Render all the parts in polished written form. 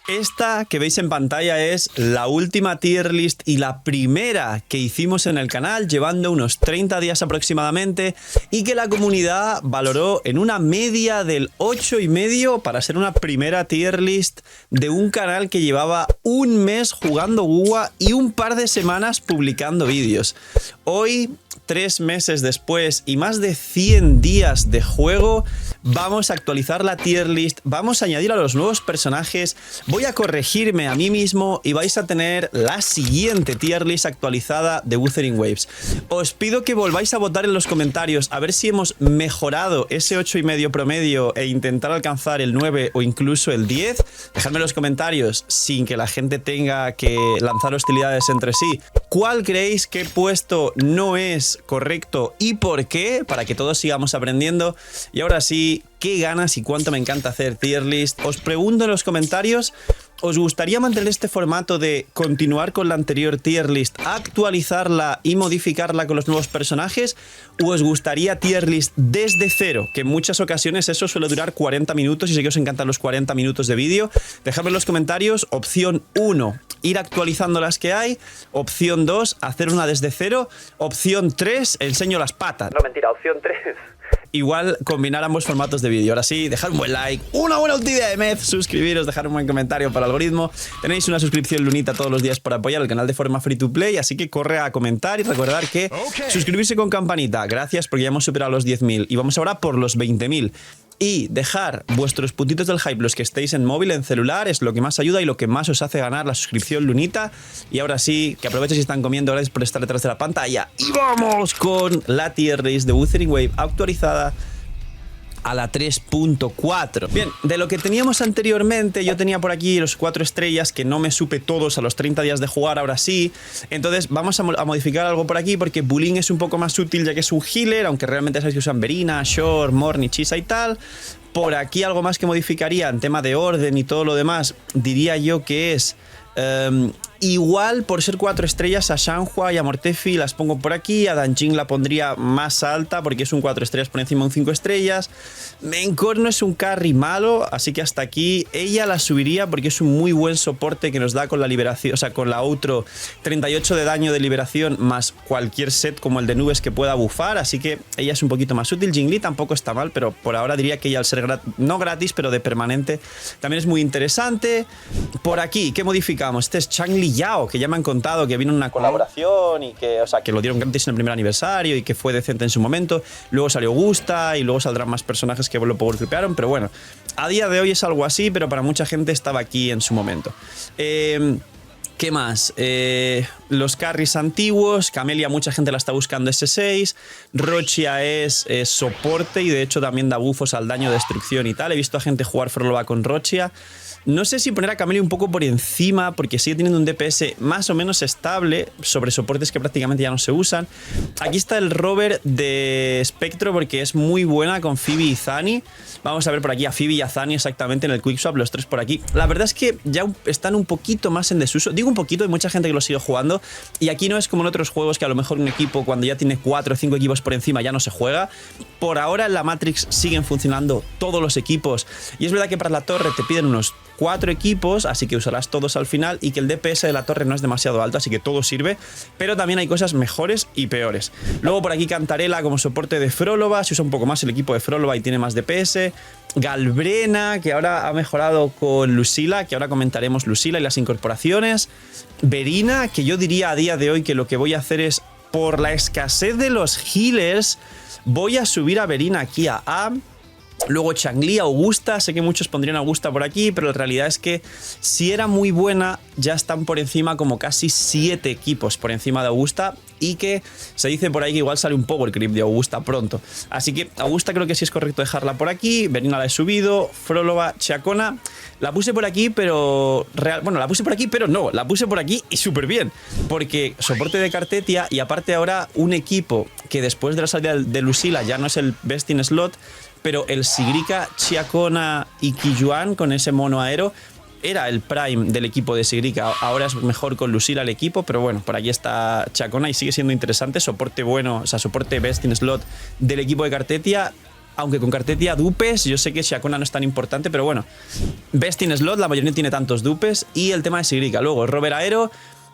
Esta que veis en pantalla es la última tier list y la primera que hicimos en el canal, llevando unos 30 días aproximadamente, y que la comunidad valoró en una media del 8,5 para ser una primera tier list de un canal que llevaba un mes jugando WUA y un par de semanas publicando vídeos. Hoy, 3 meses después y más de 100 días de juego, vamos a actualizar la tier list, vamos a añadir a los nuevos personajes, voy a corregirme a mí mismo y vais a tener la siguiente tier list actualizada de Wuthering Waves. Os pido que volváis a votar en los comentarios a ver si hemos mejorado ese 8,5 promedio e intentar alcanzar el 9 o incluso el 10. Dejadme en los comentarios, sin que la gente tenga que lanzar hostilidades entre sí, ¿cuál creéis que puesto no es correcto y por qué? Para que todos sigamos aprendiendo. Y ahora sí, qué ganas y cuánto me encanta hacer tier list. Os pregunto en los comentarios, ¿os gustaría mantener este formato de continuar con la anterior tier list, actualizarla y modificarla con los nuevos personajes? ¿O os gustaría tier list desde cero? Que en muchas ocasiones eso suele durar 40 minutos y sé que os encantan los 40 minutos de vídeo. Dejadme en los comentarios. Opción 1, ir actualizando las que hay. Opción 2, hacer una desde cero. Opción 3, enseño las patas. No, mentira, opción 3. Igual combinar ambos formatos de vídeo. Ahora sí, dejad un buen like, una buena utilidad de Mez, suscribiros, dejar un buen comentario para el algoritmo. Tenéis una suscripción lunita todos los días para apoyar el canal de forma free to play, así que corre a comentar y recordar que suscribirse con campanita. Gracias, porque ya hemos superado los 10.000 y vamos ahora por los 20.000. Y dejar vuestros puntitos del hype, los que estéis en móvil, en celular, es lo que más ayuda y lo que más os hace ganar la suscripción lunita. Y ahora sí, que aprovechen si están comiendo, gracias por estar detrás de la pantalla. Y vamos con la tier list de Wuthering Wave actualizada a la 3.4. Bien, de lo que teníamos anteriormente, yo tenía por aquí los 4 estrellas que no me supe todos a los 30 días de jugar, ahora sí. Entonces vamos a modificar algo por aquí porque Bulín es un poco más útil ya que es un healer, aunque realmente sabéis que usan Verina, Shore, Morni, Chisa y tal. Por aquí algo más que modificaría en tema de orden y todo lo demás, diría yo que es... igual por ser 4 estrellas a Shanghua y a Mortefi las pongo por aquí, a Danjing la pondría más alta porque es un 4 estrellas por encima de un 5 estrellas. Menkorno es un carry malo, así que hasta aquí ella la subiría porque es un muy buen soporte que nos da con la liberación, o sea, con la outro 38 de daño de liberación más cualquier set como el de nubes que pueda bufar, así que ella es un poquito más útil. Jingli tampoco está mal, pero por ahora diría que ella al ser no gratis, pero de permanente, también es muy interesante. Por aquí, ¿qué modificamos? Este es Changli Yao, que ya me han contado que vino en una colaboración y que, o sea, que lo dieron gratis en el primer aniversario y que fue decente en su momento. Luego salió Gusta y luego saldrán más personajes que lo powerclipearon, pero bueno, a día de hoy es algo así, pero para mucha gente estaba aquí en su momento. ¿Qué más? Los carries antiguos. Camelia, mucha gente la está buscando S6. Rochia es soporte y de hecho también da buffos al daño, destrucción y tal. He visto a gente jugar Frolova con Rochia. No sé si poner a Camelia un poco por encima porque sigue teniendo un DPS más o menos estable sobre soportes que prácticamente ya no se usan. Aquí está el rover de Spectro porque es muy buena con Phoebe y Zani. Vamos a ver por aquí a Phoebe y a Zani exactamente en el quickswap, los 3 por aquí. La verdad es que ya están un poquito más en desuso. Digo un poquito, hay mucha gente que lo sigue jugando y aquí no es como en otros juegos que a lo mejor un equipo cuando ya tiene 4 o 5 equipos por encima ya no se juega. Por ahora en la Matrix siguen funcionando todos los equipos y es verdad que para la torre te piden unos 4 equipos, así que usarás todos al final y que el DPS de la torre no es demasiado alto, así que todo sirve, pero también hay cosas mejores y peores. Luego por aquí Cantarela como soporte de Frolova, se usa un poco más el equipo de Frolova y tiene más DPS. Galbrena, que ahora ha mejorado con Lucila, que ahora comentaremos Lucila y las incorporaciones. Verina, que yo diría a día de hoy que lo que voy a hacer es, por la escasez de los healers, voy a subir a Verina aquí a A. Luego Changli, Augusta, sé que muchos pondrían Augusta por aquí, pero la realidad es que si era muy buena, ya están por encima como casi 7 equipos por encima de Augusta y que se dice por ahí que igual sale un power creep de Augusta pronto. Así que Augusta creo que sí es correcto dejarla por aquí, Verina la he subido, Frolova, Chacona, la puse por aquí, pero... Bueno, la puse por aquí, pero no, la puse por aquí y súper bien, porque soporte de Cartetia y aparte ahora un equipo que después de la salida de Lucila ya no es el best in slot, pero el Sigrika, Chiacona y Kiyuan con ese mono aero era el prime del equipo de Sigrika. Ahora es mejor con Lucila el equipo, pero bueno, por aquí está Chacona y sigue siendo interesante. Soporte bueno, o sea, soporte best in slot del equipo de Cartetia. aunque con Cartetia dupes, yo sé que Chacona no es tan importante, pero bueno. Best in slot, la mayoría tiene tantos dupes, y el tema de Sigrica. Luego, Robert Aero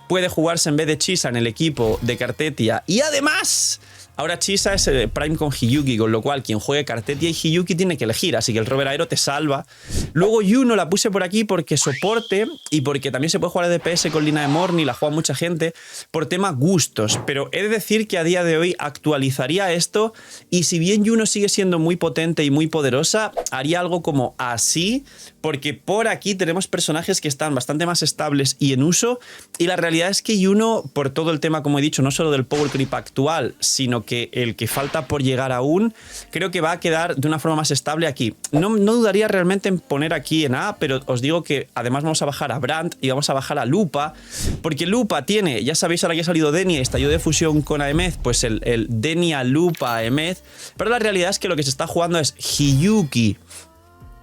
puede jugarse en vez de Chisa en el equipo de Cartetia, y además... Ahora Chisa es Prime con Hiyuki, con lo cual quien juegue Cartetia y Hiyuki tiene que elegir, así que el Robert Aero te salva. Luego Yuno la puse por aquí porque soporte y porque también se puede jugar de DPS con Lina de Morni, la juega mucha gente, por tema gustos. Pero he de decir que a día de hoy actualizaría esto y si bien Yuno sigue siendo muy potente y muy poderosa, haría algo como así, porque por aquí tenemos personajes que están bastante más estables y en uso, y la realidad es que Yuno, por todo el tema, como he dicho, no solo del power creep actual, sino que el que falta por llegar aún, creo que va a quedar de una forma más estable aquí. No dudaría realmente en poner aquí en A, pero os digo que además vamos a bajar a Brandt y vamos a bajar a Lupa, porque Lupa tiene, ya sabéis ahora que ha salido Denia y estalló de fusión con Aemeth, pues el Denia Lupa Aemeth, pero la realidad es que lo que se está jugando es Hiyuki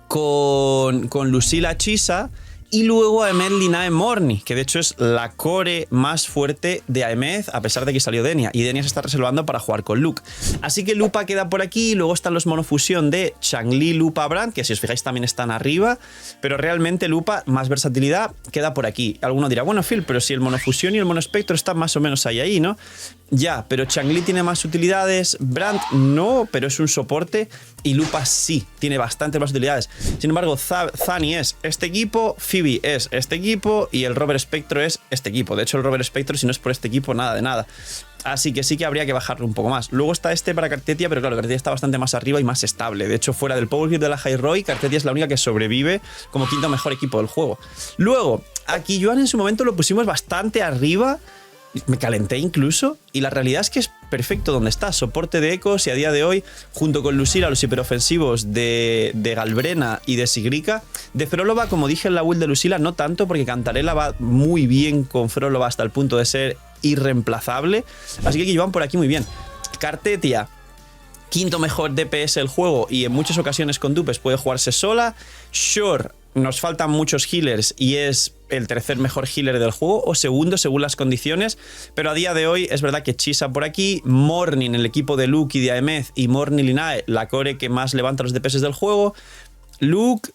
con Lucila Chisa y luego Aemeth Linae Morni, que de hecho es la core más fuerte de Aemeth, a pesar de que salió Denia, y Denia se está reservando para jugar con Luke. Así que Lupa queda por aquí, luego están los monofusión de Changli, Lupa, Brandt, que si os fijáis también están arriba, pero realmente Lupa, más versatilidad, queda por aquí. Alguno dirá, bueno Phil, pero si el monofusión y el monoespectro están más o menos ahí, ¿no? Ya, pero Changli tiene más utilidades, Brandt no, pero es un soporte, y Lupa sí, tiene bastantes más utilidades. Sin embargo, Zani es este equipo, Phoebe es este equipo, y el Rover Spectro es este equipo. De hecho, el Rover Spectro, si no es por este equipo, nada de nada. Así que sí que habría que bajarlo un poco más. Luego está este para Cartetia, pero claro, Cartetia está bastante más arriba y más estable. De hecho, fuera del Power Grip de la High Roy, Cartetia es la única que sobrevive como quinto mejor equipo del juego. Luego, aquí Yuan en su momento lo pusimos bastante arriba. Me calenté incluso, y la realidad es que es perfecto donde está. Soporte de ecos, y a día de hoy, junto con Lucila, los hiperofensivos de Galbrena y de Sigrica. De Frolova, como dije en la build de Lucila, no tanto, porque Cantarella va muy bien con Frolova hasta el punto de ser irreemplazable. Así que Yuan por aquí muy bien. Cartetia, quinto mejor DPS del juego, y en muchas ocasiones con dupes puede jugarse sola. Shore, nos faltan muchos healers y es el tercer mejor healer del juego, o segundo según las condiciones, pero a día de hoy es verdad que Chisa por aquí, Morni en el equipo de Luke y de Aemeth, y Morni Linae, la core que más levanta los DPS del juego, Luke,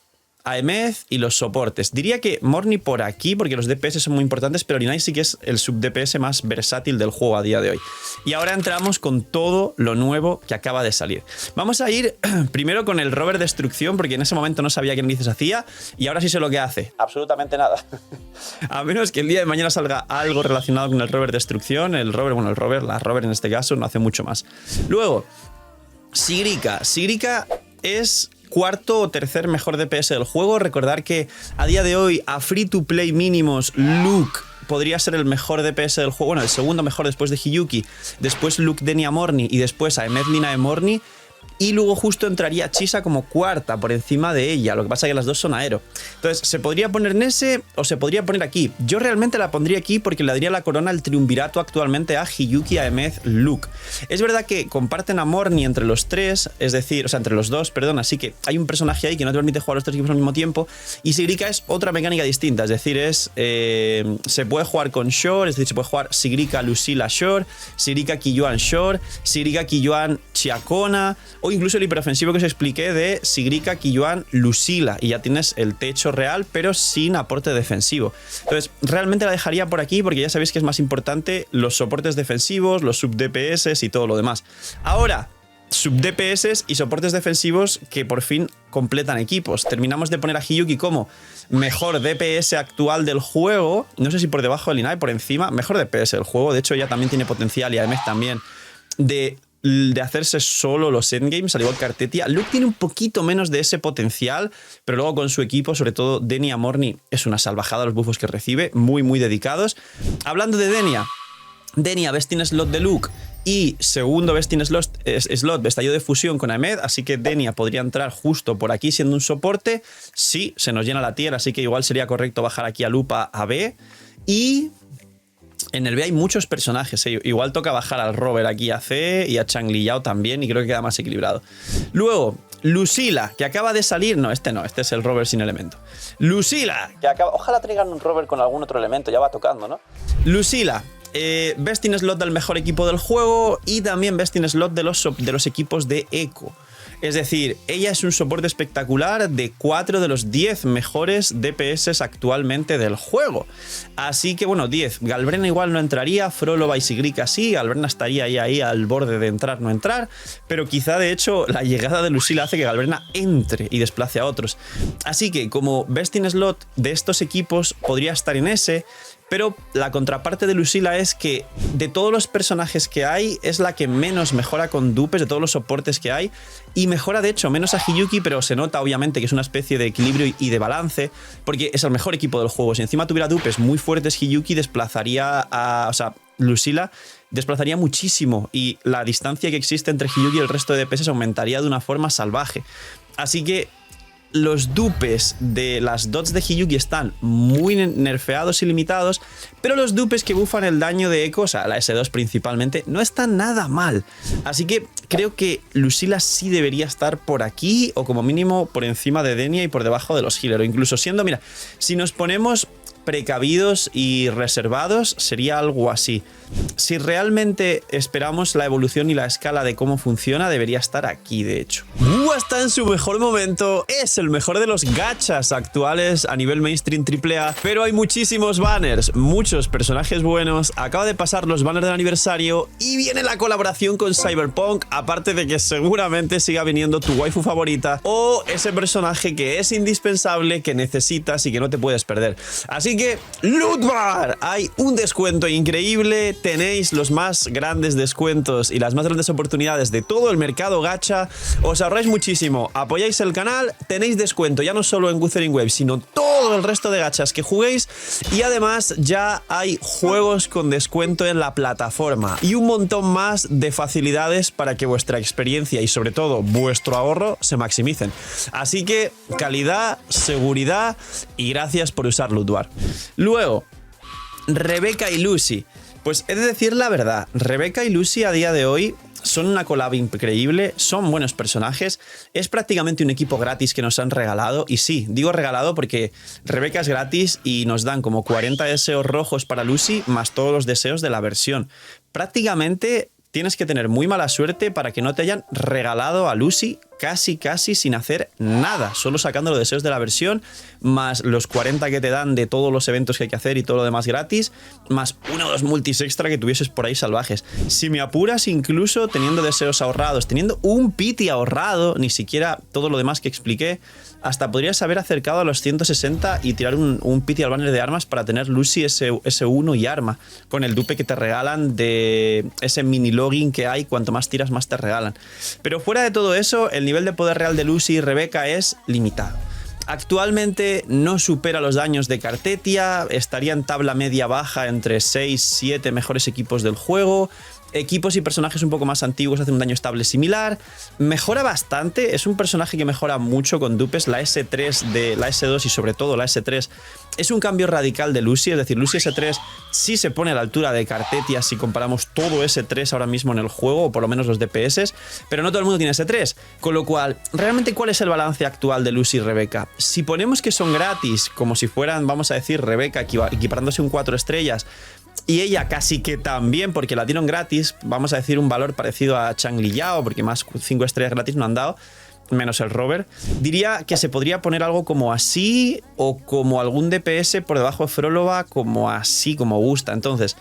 Aemeth y los soportes. Diría que Morni por aquí, porque los DPS son muy importantes, pero Linae sí que es el sub DPS más versátil del juego a día de hoy. Y ahora entramos con todo lo nuevo que acaba de salir. Vamos a ir primero con el Rover Destrucción, porque en ese momento no sabía qué narices hacía, y ahora sí sé lo que hace. Absolutamente nada. A menos que el día de mañana salga algo relacionado con el Rover Destrucción. El Rover, bueno, la Rover en este caso no hace mucho más. Luego, Sigrica. Sigrica es cuarto o tercer mejor DPS del juego. Recordar que a día de hoy, a free to play mínimos, Luke podría ser el mejor DPS del juego. Bueno, el segundo mejor después de Hiyuki, después Luke Denia Morni y después Aemeth Linae Morni. Y luego justo entraría Chisa como cuarta por encima de ella. Lo que pasa es que las dos son aero. Entonces, se podría poner en ese o se podría poner aquí. Yo realmente la pondría aquí porque le daría la corona al triunvirato actualmente a Hiyuki, Aemeth, Luke. Es verdad que comparten a Morni entre los tres, es decir, o sea, entre los dos, perdón. Así que hay un personaje ahí que no te permite jugar los tres equipos al mismo tiempo. Y Sigrica es otra mecánica distinta. Es decir, se puede jugar con Shore, es decir, se puede jugar Sigrica, Lucila, Shore, Sigrica, Kiyuan, Shore, Sigrica, Kiyuan, Chacona, o incluso el hiperofensivo que os expliqué de Sigrica, Kiyuan, Lucila, y ya tienes el techo real pero sin aporte defensivo. Entonces realmente la dejaría por aquí porque ya sabéis que es más importante los soportes defensivos, los sub DPS y todo lo demás. Ahora, sub DPS y soportes defensivos que por fin completan equipos. Terminamos de poner a Hiyuki como mejor DPS actual del juego, no sé si por debajo de Linae, por encima, mejor DPS del juego. De hecho ya también tiene potencial, y Aemeth también, de hacerse solo los endgames, al igual que Cartetia. Luke tiene un poquito menos de ese potencial, pero luego con su equipo, sobre todo Denia Morni, es una salvajada los buffos que recibe, muy muy dedicados. Hablando de Denia, best in slot de Luke y segundo best in slot estallido de fusión con Aemeth, así que Denia podría entrar justo por aquí siendo un soporte. Sí, se nos llena la tier, así que igual sería correcto bajar aquí a Lupa a B. Y en el B hay muchos personajes, ¿eh? Igual toca bajar al Rover aquí a C y a Changli Yao también, y creo que queda más equilibrado. Luego, Lucila, que acaba de salir. No, este es el Rover sin elemento. Lucila, que acaba... Ojalá traigan un Rover con algún otro elemento, ya va tocando, ¿no? Lucila, best in slot del mejor equipo del juego y también best in slot de los equipos de Eco. Es decir, ella es un soporte espectacular de 4 de los 10 mejores DPS actualmente del juego. Así que bueno, 10. Galbrena igual no entraría, Frolova y Sigrica sí, Galbrena estaría ahí al borde de entrar, no entrar, pero quizá de hecho la llegada de Lucila hace que Galbrena entre y desplace a otros. Así que como best in slot de estos equipos podría estar en ese, pero la contraparte de Lucila es que de todos los personajes que hay es la que menos mejora con dupes, de todos los soportes que hay, y mejora de hecho menos a Hiyuki, pero se nota obviamente que es una especie de equilibrio y de balance, porque es el mejor equipo del juego. Si encima tuviera dupes muy fuertes, Hiyuki desplazaría a... o sea, Lucila desplazaría muchísimo y la distancia que existe entre Hiyuki y el resto de DPS aumentaría de una forma salvaje. Así que los dupes de las dots de Hiyuki están muy nerfeados y limitados, pero los dupes que bufan el daño de eco, o sea, la S2 principalmente, no están nada mal. Así que creo que Lucila sí debería estar por aquí, o como mínimo por encima de Denia y por debajo de los healer, o incluso siendo, mira, si nos ponemos precavidos y reservados, sería algo así. Si realmente esperamos la evolución y la escala de cómo funciona, debería estar aquí, de hecho. Está en su mejor momento, es el mejor de los gachas actuales a nivel mainstream AAA, pero hay muchísimos banners, muchos personajes buenos, acaba de pasar los banners del aniversario y viene la colaboración con Cyberpunk, aparte de que seguramente siga viniendo tu waifu favorita o ese personaje que es indispensable, que necesitas y que no te puedes perder. Así que, Loot Bar, hay un descuento increíble, tenéis los más grandes descuentos y las más grandes oportunidades de todo el mercado gacha, os ahorráis muchísimo, apoyáis el canal, tenéis descuento ya no solo en Wuthering Waves, sino todo el resto de gachas que juguéis, y además ya hay juegos con descuento en la plataforma y un montón más de facilidades para que vuestra experiencia y sobre todo vuestro ahorro se maximicen. Así que calidad, seguridad y gracias por usar Loot Bar. Luego, Rebeca y Lucy. Pues he de decir la verdad, Rebeca y Lucy a día de hoy son una collab increíble, son buenos personajes, es prácticamente un equipo gratis que nos han regalado, y sí, digo regalado porque Rebeca es gratis y nos dan como 40 deseos rojos para Lucy más todos los deseos de la versión. Prácticamente tienes que tener muy mala suerte para que no te hayan regalado a Lucy casi sin hacer nada, solo sacando los deseos de la versión, más los 40 que te dan de todos los eventos que hay que hacer y todo lo demás gratis, más uno o dos multis extra que tuvieses por ahí salvajes. Si me apuras, incluso teniendo deseos ahorrados, teniendo un pity ahorrado, ni siquiera todo lo demás que expliqué, hasta podrías haber acercado a los 160 y tirar un pity al banner de armas para tener Lucy S1 y arma, con el dupe que te regalan de ese mini login que hay, cuanto más tiras más te regalan. Pero fuera de todo eso, el nivel de poder real de Lucy y Rebeca es limitado. Actualmente no supera los daños de Cartetia, estaría en tabla media-baja entre 6-7 mejores equipos del juego. Equipos y personajes un poco más antiguos hacen un daño estable similar. Mejora bastante, es un personaje que mejora mucho con dupes. La S3 de la S2 y sobre todo la S3 es un cambio radical de Lucy, es decir, Lucy S3 sí se pone a la altura de Cartetia si comparamos todo S3 ahora mismo en el juego, o por lo menos los DPS, pero no todo el mundo tiene S3, con lo cual, realmente ¿cuál es el balance actual de Lucy y Rebeca? Si ponemos que son gratis, como si fueran, vamos a decir, Rebeca equiparándose un 4 estrellas, y ella casi que también, porque la dieron gratis, vamos a decir un valor parecido a Changli Yao, porque más 5 estrellas gratis no han dado, menos el rover, diría que se podría poner algo como así, o como algún DPS por debajo de Frolova, como así, como Augusta. Entonces,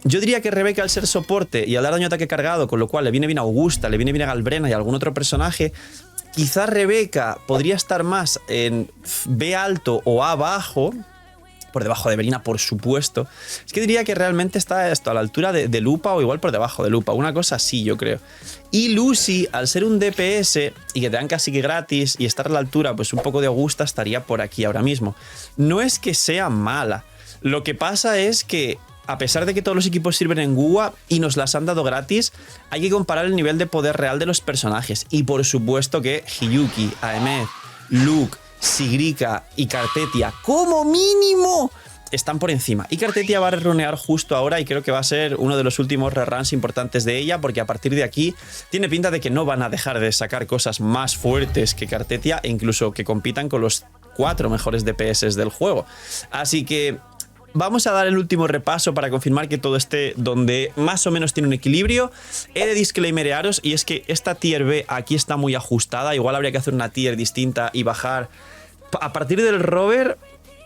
yo diría que Rebeca, al ser soporte y al dar daño de ataque cargado, con lo cual le viene bien a Augusta, le viene bien a Galbrena y a algún otro personaje, quizás Rebeca podría estar más en B alto o A bajo, por debajo de Verina, por supuesto. Es que diría que realmente está esto a la altura de Lupa o igual por debajo de Lupa, una cosa así, yo creo. Y Lucy, al ser un DPS y que te dan casi que gratis y estar a la altura pues un poco de Augusta, estaría por aquí ahora mismo. No es que sea mala, lo que pasa es que a pesar de que todos los equipos sirven en Guwa y nos las han dado gratis, hay que comparar el nivel de poder real de los personajes. Y por supuesto que Hiyuki, Aemeth, Luke, Sigrica y Cartetia, como mínimo, están por encima. Y Cartetia va a rerunear justo ahora y creo que va a ser uno de los últimos reruns importantes de ella, porque a partir de aquí tiene pinta de que no van a dejar de sacar cosas más fuertes que Cartetia, e incluso que compitan con los 4 mejores DPS del juego. Así que vamos a dar el último repaso para confirmar que todo esté donde más o menos tiene un equilibrio. He de disclaimerearos, y es que esta tier B aquí está muy ajustada. Igual habría que hacer una tier distinta y bajar. A partir del rover,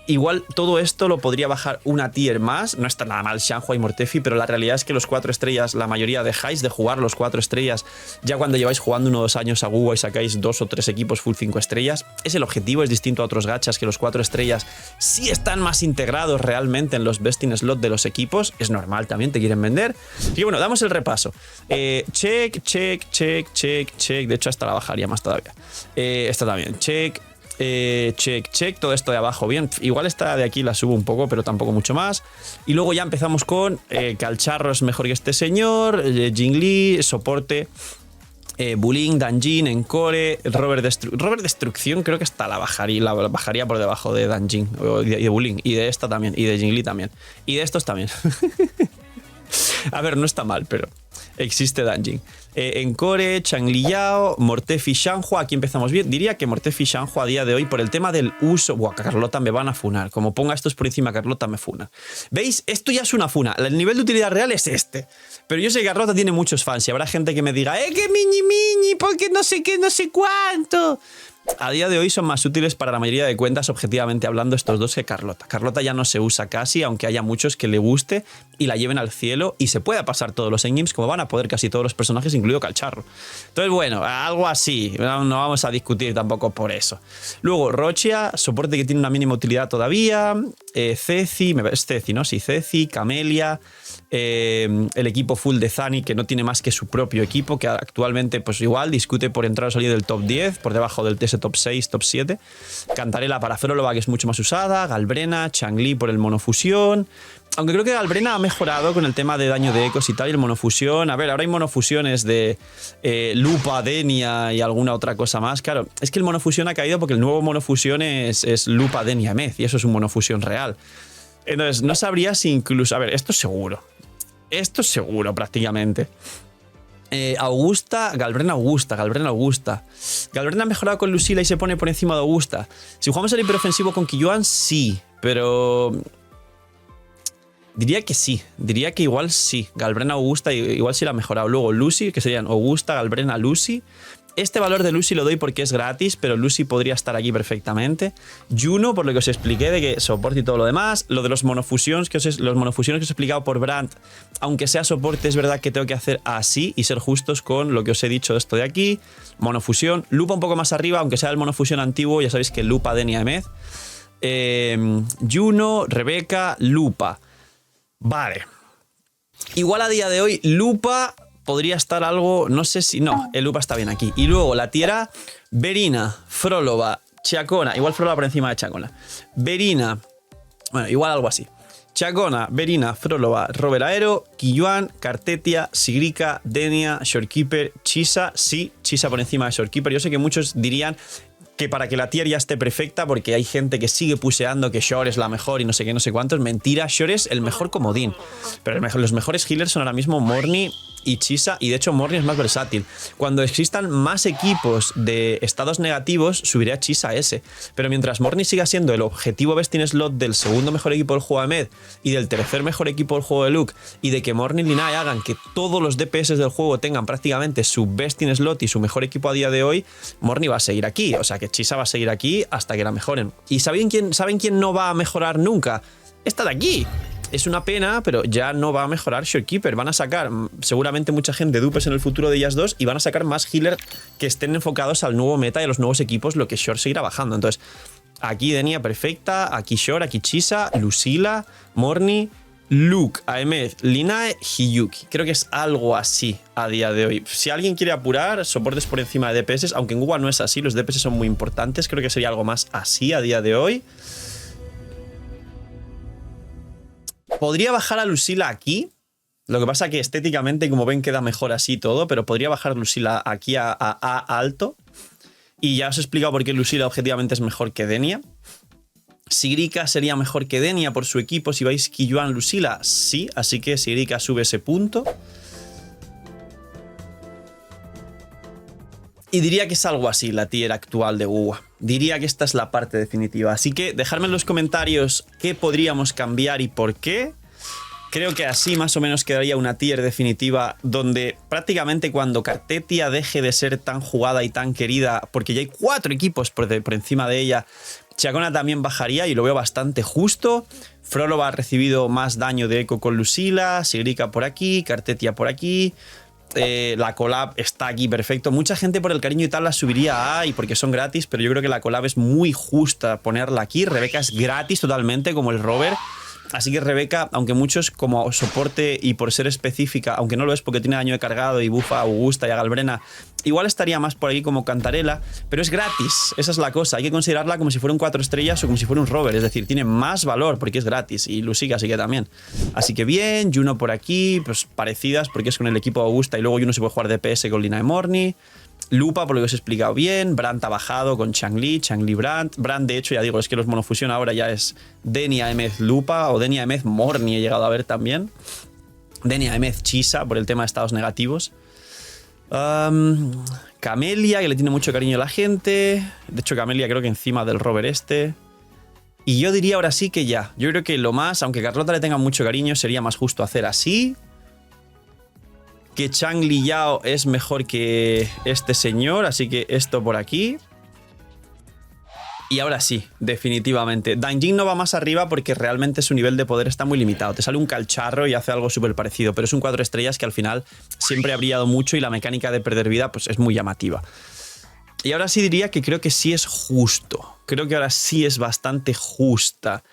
igual todo esto lo podría bajar una tier más. No está nada mal Xianghua y Mortefi, pero la realidad es que los 4 estrellas, la mayoría dejáis de jugar los 4 estrellas ya cuando lleváis jugando 1 o 2 años a Guwa y sacáis 2 o 3 equipos full 5 estrellas. Es el objetivo, es distinto a otros gachas que los 4 estrellas sí están más integrados realmente en los best in slot de los equipos. Es normal, también te quieren vender. Y bueno, damos el repaso. Check, check, check, check, check. De hecho, esta la bajaría más todavía. Esta también. Check. Check, check, todo esto de abajo bien. Igual esta de aquí la subo un poco, pero tampoco mucho más. Y luego ya empezamos con Calcharro es mejor que este señor, Jingli, soporte, Bullying, Danjin, Encore, Rover Destrucción, creo que esta la bajaría por debajo de Danjin y de Bullying, y de esta también, y de Jingli también, y de estos también. A ver, no está mal, pero existe Danjin. Encore, Changliao, Mortefi, Xianghua. Aquí empezamos bien. Diría que Mortefi y Xianghua a día de hoy, por el tema del uso. Buah, Carlota me van a funar. Como ponga estos por encima, Carlota me funa. ¿Veis? Esto ya es una funa. El nivel de utilidad real es este. Pero yo sé que Carlota tiene muchos fans y habrá gente que me diga, que miñi, porque no sé qué, no sé cuánto. A día de hoy son más útiles para la mayoría de cuentas, objetivamente hablando, estos dos que Carlota. Carlota ya no se usa casi, aunque haya muchos que le guste y la lleven al cielo y se pueda pasar todos los endgames como van a poder casi todos los personajes, incluido Calcharro. Entonces, bueno, algo así. No vamos a discutir tampoco por eso. Luego, Rochia, soporte que tiene una mínima utilidad todavía. Ceci, es Ceci, ¿no? Sí, Ceci, Camelia. El equipo full de Zani, que no tiene más que su propio equipo, que actualmente pues igual discute por entrar o salir del top 10, por debajo del TS top 6, top 7. Cantarela para Frolova, que es mucho más usada. Galbrena, Changli por el monofusión. Aunque creo que Galbrena ha mejorado con el tema de daño de ecos y tal, y el monofusión. A ver, ahora hay monofusiones de Lupa, Denia y alguna otra cosa más. Claro, es que el monofusión ha caído porque el nuevo monofusión es Lupa, Denia, Mez, y eso es un monofusión real. Entonces, no sabría si incluso... A ver, esto es seguro. Esto es seguro, prácticamente. Augusta, Galbrena Augusta. Galbrena ha mejorado con Lucila y se pone por encima de Augusta. Si jugamos al hiperofensivo con Qiyuan, sí, pero... Diría que sí, diría que igual sí. Galbrena Augusta igual sí la ha mejorado. Luego Lucy, que serían Augusta, Galbrena, Lucy. Este valor de Lucy lo doy porque es gratis, pero Lucy podría estar aquí perfectamente. Juno, por lo que os expliqué de que soporte y todo lo demás. Lo de los monofusiones que os he explicado por Brand, aunque sea soporte, es verdad que tengo que hacer así y ser justos con lo que os he dicho de esto de aquí. Monofusión, Lupa un poco más arriba, aunque sea el monofusión antiguo, ya sabéis que Lupa, Denia, Emez. Juno, Rebeca, Lupa. Vale. Igual a día de hoy, Lupa... podría estar algo, no sé si... No, el Lupa está bien aquí. Y luego la tierra, Verina, Frolova, Chacona. Igual Frolova por encima de Chacona. Verina, bueno, igual algo así. Chacona, Verina, Frolova, Rover Aero, Qiyuan, Cartetia, Sigrika, Denia, Shorekeeper, Chisa. Sí, Chisa por encima de Shorekeeper. Yo sé que muchos dirían que para que la tier ya esté perfecta, porque hay gente que sigue puseando que Shore es la mejor y no sé qué, no sé cuántos. Mentira, Shore es el mejor comodín. Pero los mejores healers son ahora mismo Morni y Chisa, y de hecho Morni es más versátil. Cuando existan más equipos de estados negativos, subiré a Chisa a ese. Pero mientras Morni siga siendo el objetivo best in slot del segundo mejor equipo del juego de Med y del tercer mejor equipo del juego de Luke, y de que Morni y Linae hagan que todos los DPS del juego tengan prácticamente su best in slot y su mejor equipo a día de hoy, Morni va a seguir aquí. O sea que Chisa va a seguir aquí hasta que la mejoren. ¿Y saben quién no va a mejorar nunca? Esta de aquí. Es una pena, pero ya no va a mejorar Shorekeeper. Van a sacar seguramente mucha gente dupes en el futuro de ellas dos y van a sacar más healers que estén enfocados al nuevo meta y a los nuevos equipos, lo que Shore seguirá bajando. Entonces, aquí Denia perfecta, aquí Shore, aquí Chisa, Lucila, Morni, Luke, Aemeth, Linae, Hiyuki. Creo que es algo así a día de hoy. Si alguien quiere apurar, soportes por encima de DPS, aunque en Guwa no es así, los DPS son muy importantes. Creo que sería algo más así a día de hoy. Podría bajar a Lucila aquí. Lo que pasa que estéticamente, como ven, queda mejor así todo, pero podría bajar Lucila aquí a alto. Y ya os he explicado por qué Lucila objetivamente es mejor que Denia. Sigrika sería mejor que Denia por su equipo. Si vais Qiyuan, Lucila, sí. Así que Sigrika sube ese punto. Y diría que es algo así la tier actual de WoW. Diría que esta es la parte definitiva. Así que dejadme en los comentarios qué podríamos cambiar y por qué. Creo que así más o menos quedaría una tier definitiva donde prácticamente cuando Cartetia deje de ser tan jugada y tan querida, porque ya hay 4 equipos por encima de ella, Chacona también bajaría y lo veo bastante justo. Frollo ha recibido más daño de eco con Lucila, Sigrica por aquí, Cartetia por aquí. La collab está aquí perfecto. Mucha gente por el cariño y tal la subiría a y porque son gratis, pero yo creo que la collab es muy justa ponerla aquí. Rebeca es gratis totalmente, como el Robert. Así que Rebeca, aunque muchos como soporte y por ser específica, aunque no lo es porque tiene daño de cargado y bufa a Augusta y a Galbrena, igual estaría más por ahí como Cantarela, pero es gratis, esa es la cosa. Hay que considerarla como si fuera un 4 estrellas o como si fuera un Robert, es decir, tiene más valor porque es gratis y Lucica así que también. Así que bien, Juno por aquí, pues parecidas porque es con el equipo de Augusta y luego Juno se puede jugar DPS con Lina de Morni. Lupa, por lo que os he explicado bien. Brandt ha bajado con Changli, Brandt. Brandt, de hecho, ya digo, es que los monofusión ahora ya es Denia Emez Lupa o Denia Emez Morni, he llegado a ver también. Denia Emez Chisa, por el tema de estados negativos. Camelia, que le tiene mucho cariño a la gente. De hecho, Camelia creo que encima del Robert este. Y yo diría ahora sí que ya. Yo creo que lo más, aunque Carlota le tenga mucho cariño, sería más justo hacer así. Que Changli Yao es mejor que este señor, así que esto por aquí. Y ahora sí, definitivamente. Danjin no va más arriba porque realmente su nivel de poder está muy limitado. Te sale un calcharro y hace algo súper parecido, pero es un 4 estrellas que al final siempre ha brillado mucho y la mecánica de perder vida pues es muy llamativa. Y ahora sí diría que creo que sí es justo. Creo que ahora sí es bastante justa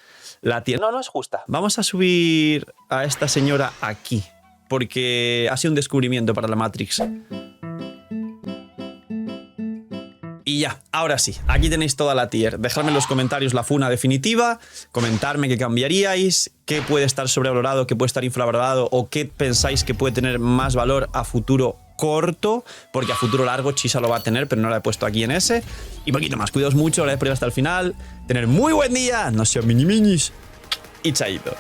la tier. No, no es justa. Vamos a subir a esta señora aquí, porque ha sido un descubrimiento para la Matrix. Y ya, ahora sí, aquí tenéis toda la tier. Dejadme en los comentarios la funa definitiva, comentarme qué cambiaríais, qué puede estar sobrevalorado, qué puede estar infravalorado o qué pensáis que puede tener más valor a futuro corto, porque a futuro largo Chisa lo va a tener, pero no la he puesto aquí en ese. Y poquito más, cuidaos mucho, gracias por ir hasta el final, tener muy buen día, no sean mini minis y chaito.